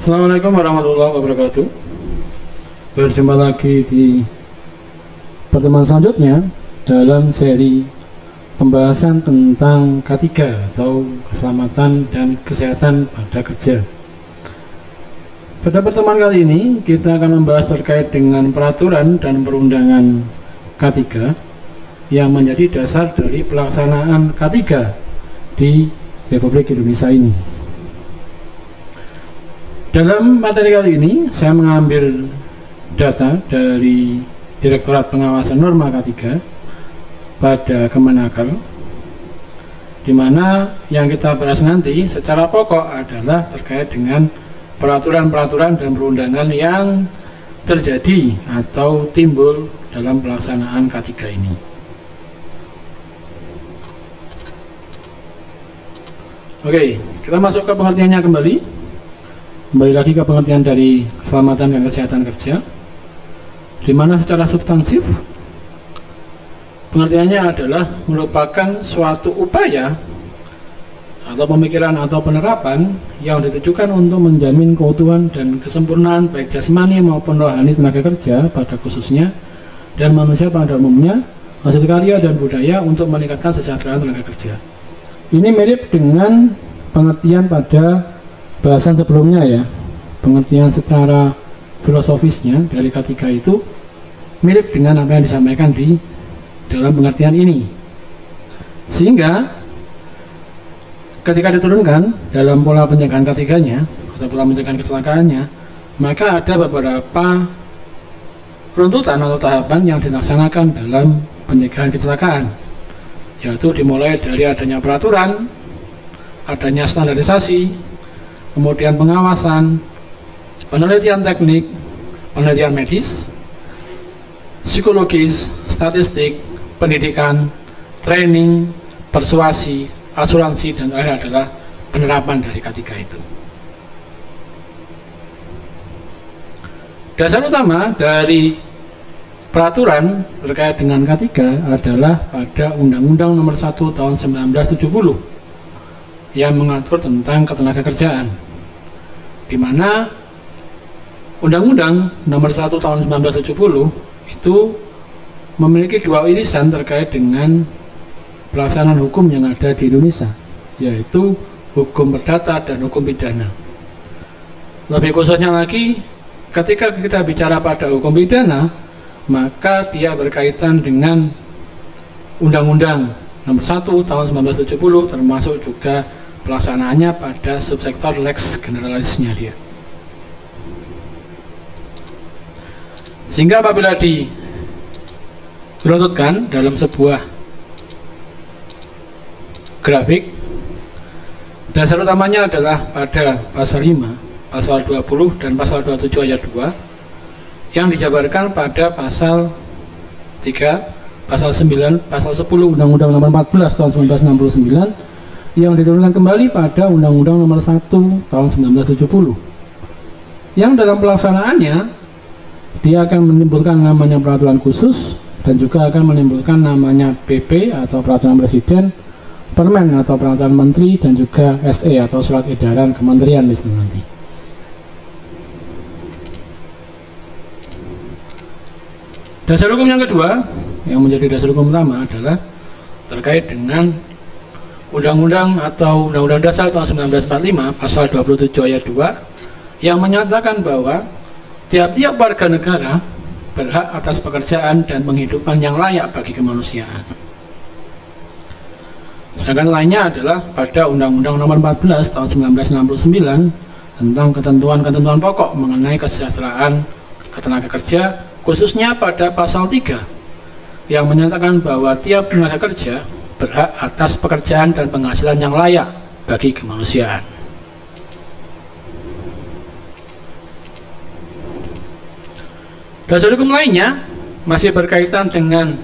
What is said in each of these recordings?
Assalamualaikum warahmatullahi wabarakatuh. Berjumpa lagi di pertemuan selanjutnya dalam seri pembahasan tentang K3 atau keselamatan dan kesehatan pada kerja. Pada pertemuan kali ini kita akan membahas terkait dengan peraturan dan perundangan K3 yang menjadi dasar dari pelaksanaan K3 di Republik Indonesia ini. Dalam materi kali ini saya mengambil data dari Direktorat Pengawasan Norma K3 pada Kemenaker, di mana yang kita bahas nanti secara pokok adalah terkait dengan peraturan-peraturan dan perundangan yang terjadi atau timbul dalam pelaksanaan K3 ini. Oke, kita masuk ke pengertiannya kembali. Kembali lagi ke pengertian dari keselamatan dan kesehatan kerja, di mana secara substansif pengertiannya adalah merupakan suatu upaya atau pemikiran atau penerapan yang ditujukan untuk menjamin keutuhan dan kesempurnaan baik jasmani maupun rohani tenaga kerja pada khususnya dan manusia pada umumnya, hasil karya dan budaya untuk meningkatkan kesejahteraan tenaga kerja. Ini mirip dengan pengertian pada bahasan sebelumnya ya. Pengertian secara filosofisnya dari K3 itu mirip dengan apa yang disampaikan di dalam pengertian ini, sehingga ketika diturunkan dalam pola pencegahan K3-nya atau pola pencegahan kecelakaannya, maka ada beberapa runtutan atau tahapan yang dilaksanakan dalam pencegahan kecelakaan, yaitu dimulai dari adanya peraturan, adanya standarisasi, kemudian pengawasan, penelitian teknik, penelitian medis, psikologis, statistik, pendidikan, training, persuasi, asuransi, dan terakhir adalah penerapan dari K3 itu. Dasar utama dari peraturan terkait dengan K3 adalah pada Undang-Undang Nomor 1 Tahun 1970 yang mengatur tentang ketenagakerjaan, di mana Undang-Undang Nomor 1 Tahun 1970 itu memiliki dua irisan terkait dengan pelaksanaan hukum yang ada di Indonesia, yaitu hukum perdata dan hukum pidana. Lebih khususnya lagi, ketika kita bicara pada hukum pidana, maka dia berkaitan dengan Undang-Undang Nomor 1 Tahun 1970, termasuk juga pelaksanaannya pada subsektor lex generalisnya dia. Sehingga apabila diruntutkan dalam sebuah grafik, dasar utamanya adalah pada pasal 5, pasal 20 dan pasal 27 ayat 2 yang dijabarkan pada pasal 3, pasal 9, pasal 10 Undang-Undang Nomor 14 Tahun 1969 yang diturunkan kembali pada Undang-Undang Nomor 1 Tahun 1970, yang dalam pelaksanaannya dia akan menimbulkan namanya peraturan khusus dan juga akan menimbulkan namanya PP atau peraturan presiden, permen atau peraturan menteri, dan juga SE atau surat edaran kementerian di sana nanti. Dasar hukum yang kedua yang menjadi dasar hukum utama adalah terkait dengan Undang-Undang atau Undang-Undang Dasar tahun 1945 pasal 27 ayat 2 yang menyatakan bahwa tiap-tiap warga negara berhak atas pekerjaan dan penghidupan yang layak bagi kemanusiaan. Sedangkan lainnya adalah pada Undang-Undang Nomor 14 tahun 1969 tentang ketentuan-ketentuan pokok mengenai kesejahteraan ketenaga kerja, khususnya pada pasal 3 yang menyatakan bahwa tiap tenaga kerja berhak atas pekerjaan dan penghasilan yang layak bagi kemanusiaan. Dasar hukum lainnya masih berkaitan dengan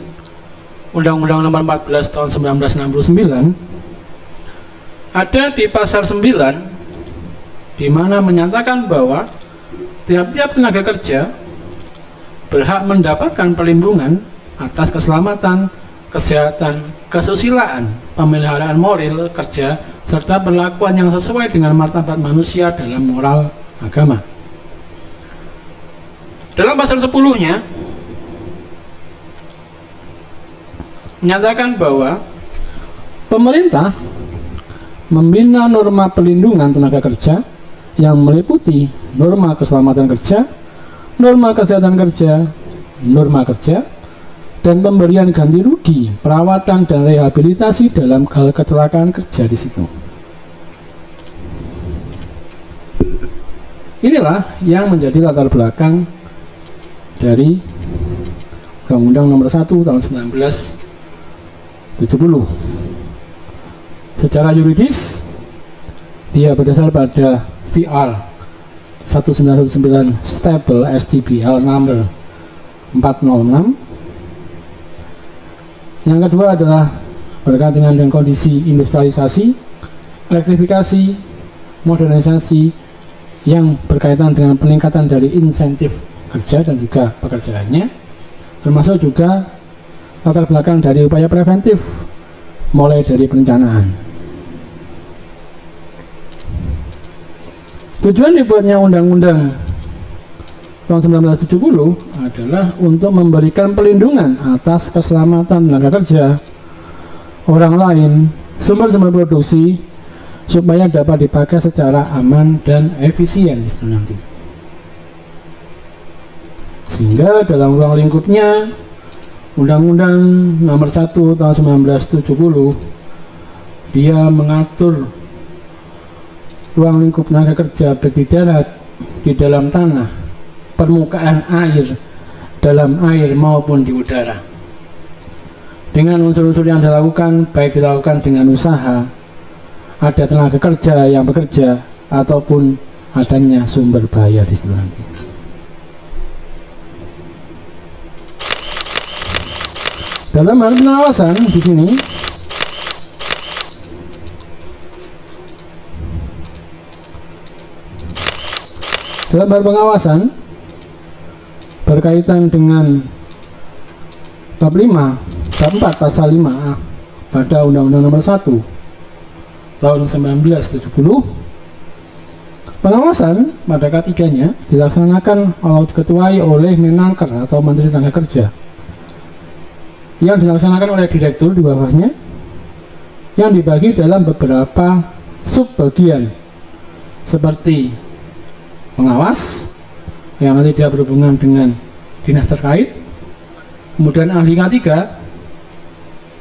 Undang-Undang Nomor 14 Tahun 1969, ada di pasal 9 di mana menyatakan bahwa tiap-tiap tenaga kerja berhak mendapatkan perlindungan atas keselamatan, kesehatan, kesusilaan, pemeliharaan moral kerja, serta perlakuan yang sesuai dengan martabat manusia dalam moral agama. Dalam pasal 10-nya menyatakan bahwa pemerintah membina norma pelindungan tenaga kerja yang meliputi norma keselamatan kerja, norma kesehatan kerja, norma kerja, dan pemberian ganti rugi, perawatan dan rehabilitasi dalam hal kecelakaan kerja di situ. Inilah yang menjadi latar belakang dari Undang-Undang Nomor 1 Tahun 1970. Secara yuridis, dia berdasar pada VR 1919 Stable STBL number 406. Yang kedua adalah berkaitan dengan kondisi industrialisasi, elektrifikasi, modernisasi yang berkaitan dengan peningkatan dari insentif kerja dan juga pekerjaannya, termasuk juga latar belakang dari upaya preventif mulai dari perencanaan. Tujuan dibuatnya Undang-Undang tahun 1970 adalah untuk memberikan pelindungan atas keselamatan tenaga kerja orang lain, sumber-sumber produksi, supaya dapat dipakai secara aman dan efisien nanti. Sehingga dalam ruang lingkupnya Undang-Undang Nomor 1 Tahun 1970 dia mengatur ruang lingkup tenaga kerja baik di darat, di dalam tanah, permukaan air, dalam air maupun di udara. Dengan unsur-unsur yang dilakukan, baik dilakukan dengan usaha, ada tenaga kerja yang bekerja, ataupun adanya sumber bahaya di situ nanti. Dalam hal pengawasan di sini, dalam hal pengawasan berkaitan dengan bab 5, bab 4 pasal 5A pada Undang-Undang Nomor 1 tahun 1970, pengawasan pada K3-nya dilaksanakan atau diketuai oleh Menaker atau Menteri Tenaga Kerja, yang dilaksanakan oleh direktur di bawahnya, yang dibagi dalam beberapa subbagian seperti pengawas yang nanti dia berhubungan dengan dinas terkait, kemudian ahli K3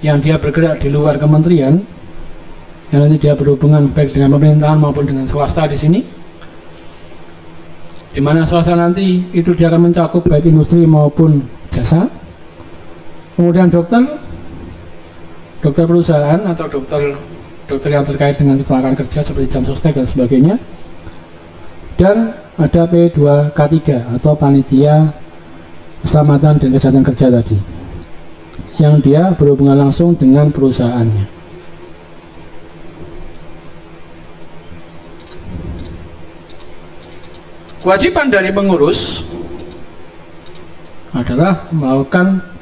yang dia bergerak di luar kementerian, yang nanti dia berhubungan baik dengan pemerintahan maupun dengan swasta di sini, di mana swasta nanti itu dia akan mencakup baik industri maupun jasa. Kemudian dokter perusahaan atau dokter yang terkait dengan kecelakaan kerja seperti jam sostek dan sebagainya. Dan ada P2K3 atau panitia keselamatan dan kesehatan kerja tadi, yang dia berhubungan langsung dengan perusahaannya. Kewajiban dari pengurus adalah melakukan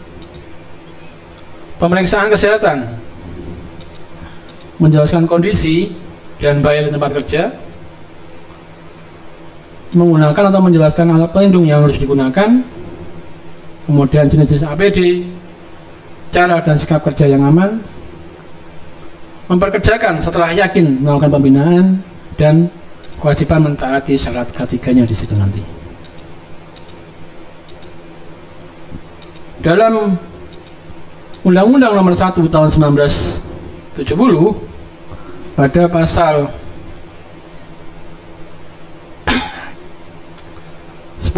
pemeriksaan kesehatan, menjelaskan kondisi dan bahaya di tempat kerja, menggunakan atau menjelaskan alat pelindung yang harus digunakan, kemudian jenis-jenis APD, cara dan sikap kerja yang aman, memperkerjakan setelah yakin melakukan pembinaan, dan kewajiban mentaati syarat K3-nya di situ nanti. Dalam Undang-Undang Nomor 1 Tahun 1970 pada pasal 10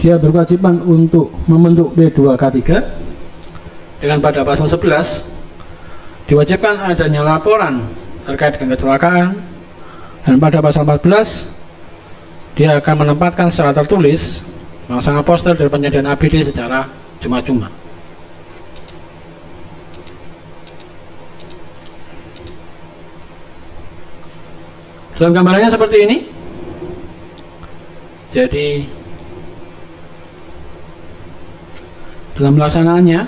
dia berkewajiban untuk membentuk P2K3, dengan pada pasal 11 diwajibkan adanya laporan terkait dengan kecelakaan, dan pada pasal 14 dia akan menempatkan secara tertulis memasang poster dari penyediaan APD secara cuma-cuma. Dalam gambarannya seperti ini. Jadi dalam pelaksanaannya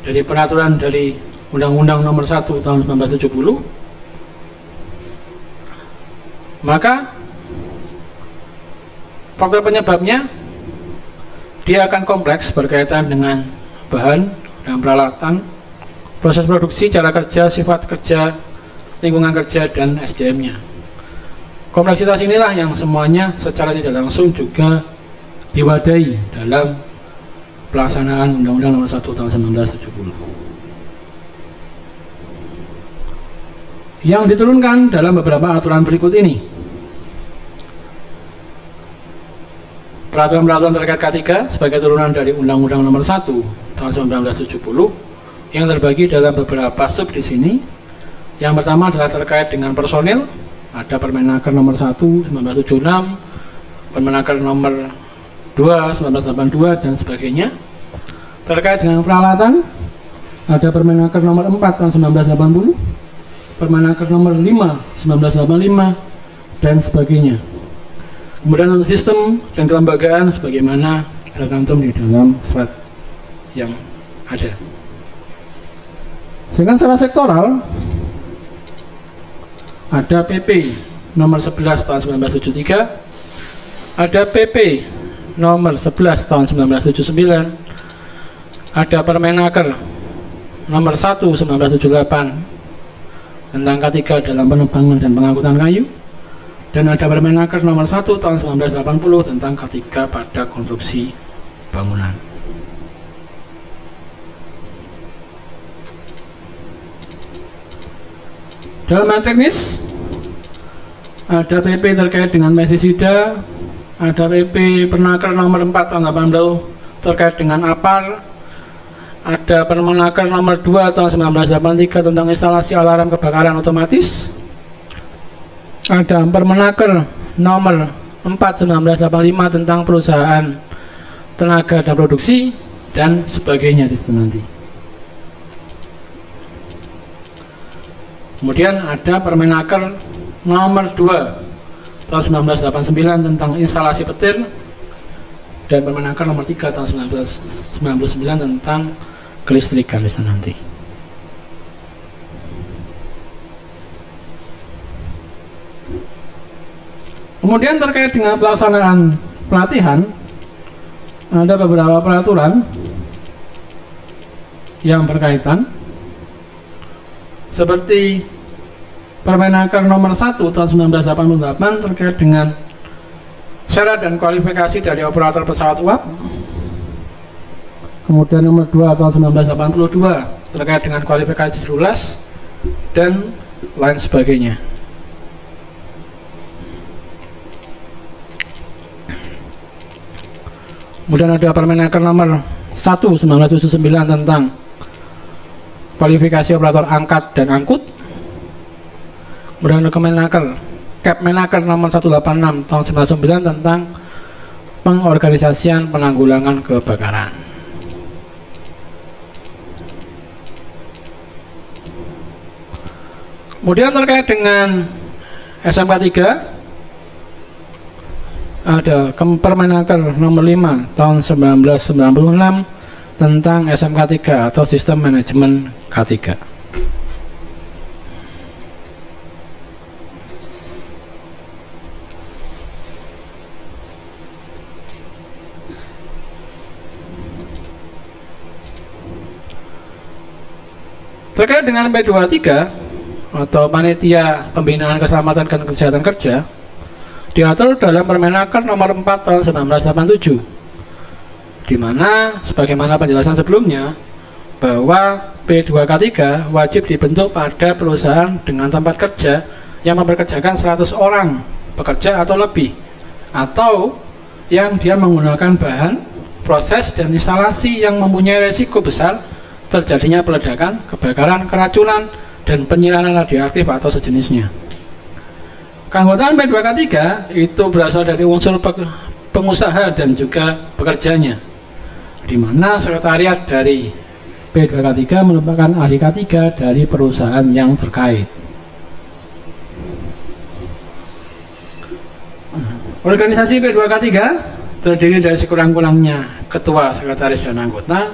dari peraturan dari Undang-Undang Nomor 1 Tahun 1970, maka faktor penyebabnya dia akan kompleks berkaitan dengan bahan dan peralatan, proses produksi, cara kerja, sifat kerja, lingkungan kerja, dan SDM-nya. Kompleksitas inilah yang semuanya secara tidak langsung juga diwadahi dalam pelaksanaan Undang-Undang Nomor 1 Tahun 1970. Yang diturunkan dalam beberapa aturan berikut ini. Peraturan-peraturan terkait K3 sebagai turunan dari Undang-Undang Nomor 1 Tahun 1970 yang terbagi dalam beberapa sub di sini. Yang pertama adalah terkait dengan personil, ada Permenaker Nomor 1 1976, Permenaker Nomor 2 1982 dan sebagainya. Terkait dengan peralatan, ada Permenaker Nomor 4 tahun 1980, Permenaker Nomor 5 1985 dan sebagainya. Kemudian untuk sistem dan kelembagaan sebagaimana tercantum di dalam slide yang ada. Sedangkan secara sektoral ada PP nomor 11 tahun 1973, ada PP nomor 11 tahun 1979, ada Permenaker nomor 1 1978 tentang K3 dalam penerbangan dan pengangkutan kayu, dan ada Permenaker nomor 1 tahun 1980 tentang K3 pada konstruksi bangunan. Dalam hal teknis, ada PP terkait dengan pestisida, ada PP Permenaker nomor 4 tahun 80 terkait dengan APAR, ada Permenaker nomor 2 tahun 1983 tentang instalasi alarm kebakaran otomatis, ada Permenaker nomor 4 1985 tentang perusahaan tenaga dan produksi dan sebagainya di situ nanti. Kemudian ada Permenaker nomor 2 tahun 1989 tentang instalasi petir dan Permenaker nomor 3 tahun 1999 tentang kelistrikan di sana nanti. Kemudian terkait dengan pelaksanaan pelatihan, ada beberapa peraturan yang berkaitan seperti Permenaker nomor 1 tahun 1988 terkait dengan syarat dan kualifikasi dari operator pesawat uap. Kemudian nomor 2 tahun 1982 terkait dengan kualifikasi rulas dan lain sebagainya. Kemudian ada Permenaker nomor 1 1979 tentang kualifikasi operator angkat dan angkut. Kemudian ada Kepmenaker nomor 186 tahun 1999 tentang pengorganisasian penanggulangan kebakaran. Kemudian terkait dengan SMK 3 ada Permenaker nomor 5 tahun 1996 tentang SMK 3 atau Sistem Manajemen K3. Terkait dengan P23 atau Panitia Pembinaan Keselamatan dan Kesehatan Kerja diatur dalam Permenaker nomor 4 tahun 1987, di mana sebagaimana penjelasan sebelumnya bahwa P2K3 wajib dibentuk pada perusahaan dengan tempat kerja yang mempekerjakan 100 orang pekerja atau lebih, atau yang dia menggunakan bahan, proses, dan instalasi yang mempunyai resiko besar terjadinya peledakan, kebakaran, keracunan, dan penyiraman radioaktif atau sejenisnya. Keanggotaan P2K3 itu berasal dari unsur pengusaha dan juga pekerjanya, di mana sekretariat dari P2K3 merupakan ahli K3 dari perusahaan yang terkait. Organisasi P2K3 terdiri dari sekurang-kurangnya ketua, sekretaris, dan anggota,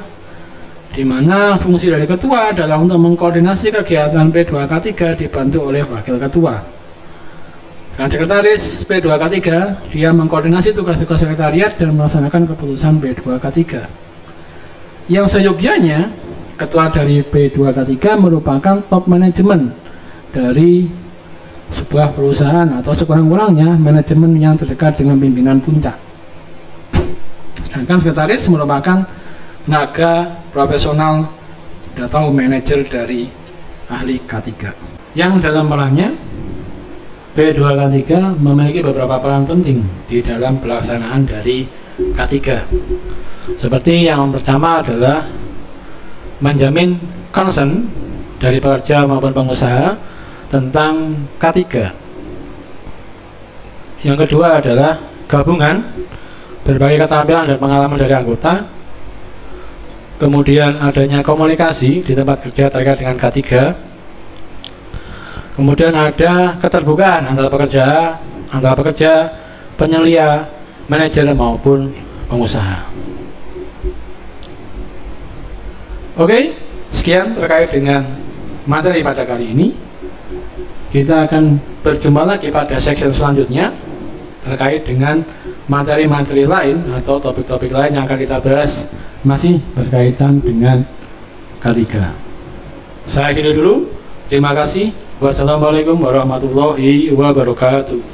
di mana fungsi dari ketua adalah untuk mengkoordinasi kegiatan P2K3 dibantu oleh wakil ketua. Dan sekretaris P2K3 dia mengkoordinasi tugas-tugas sekretariat dan melaksanakan keputusan P2K3. Yang seyogyanya, ketua dari P2K3 merupakan top manajemen dari sebuah perusahaan atau sekurang-kurangnya manajemen yang terdekat dengan pimpinan puncak. Sedangkan sekretaris merupakan tenaga profesional atau manajer dari ahli K3 yang dalam perannya P2K3 memiliki beberapa peran penting di dalam pelaksanaan dari K3. Seperti yang pertama adalah menjamin concern dari pekerja maupun pengusaha tentang K3. Yang kedua adalah gabungan berbagai keterampilan dan pengalaman dari anggota. Kemudian adanya komunikasi di tempat kerja terkait dengan K3. Kemudian ada keterbukaan antara pekerja, penyelia, manajer maupun pengusaha. Oke, sekian terkait dengan materi pada kali ini. Kita akan berjumpa lagi pada section selanjutnya terkait dengan materi-materi lain atau topik-topik lain yang akan kita bahas masih berkaitan dengan K3. Saya akhiri dulu. Terima kasih. Wassalamualaikum warahmatullahi wabarakatuh.